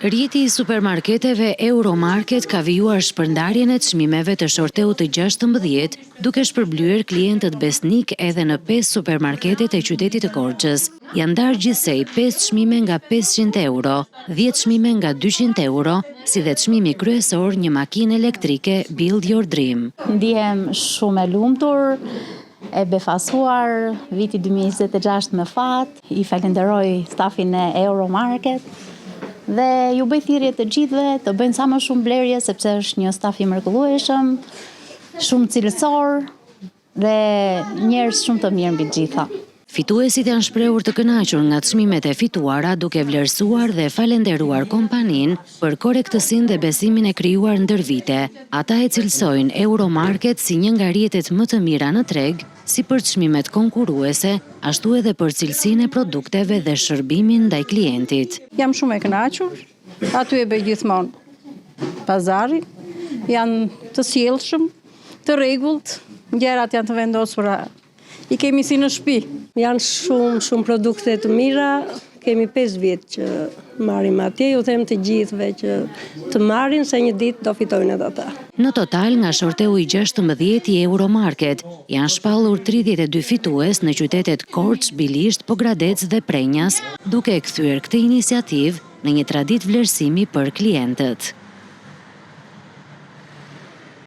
Rrjeti i supermarketeve Euromarket ka vijuar shpërndarjen e çmimeve të shorteut të 16, duke shpërblyer klientët besnik edhe në 5 supermarketet e qytetit të Korçës. Janë ndarë gjithsej 5 çmime nga 500 euro, 10 çmime nga 200 euro, si dhe çmimi kryesor një makinë elektrike Build Your Dream. Ndihem shumë e lumtur, e befasuar, viti 2026 me fat, i falenderoj stafin e Euromarket. Dhe ju bëj thirrje të gjithëve të bëjnë sa më shumë blerje sepse është një staf i mrekullueshëm, shumë cilësor dhe njerëz shumë të mirë mbi të gjitha. Fituesit janë shprehur të kënaqur nga çmimet e fituara, duke vlerësuar dhe falenderuar kompaninë për korrektësinë dhe besimin e krijuar ndër vite. Ata e cilësojnë Euromarket si një nga rrjetet më të mira në treg, si për çmimet konkurruese, ashtu edhe për cilësinë e produkteve dhe shërbimin ndaj klientit. Jam shumë e kënaqur, aty e bëj gjithmonë pazarin, janë të sjellshëm, të rregullt, gjërat janë të vendosura. I kemi si në shtëpi. Janë shumë produkte të mira, kemi 5 vjet që marrim atje, ju them të gjithëve që të marrin se një ditë do fitojnë edhe ata. Në total, nga shorteu i 16 i Euromarket, janë shpallur 32 fitues në qytetet Korçë, Bilisht, Pogradec dhe Prenjas, duke e kthyer këtë iniciativë në një traditë vlerësimi për klientët.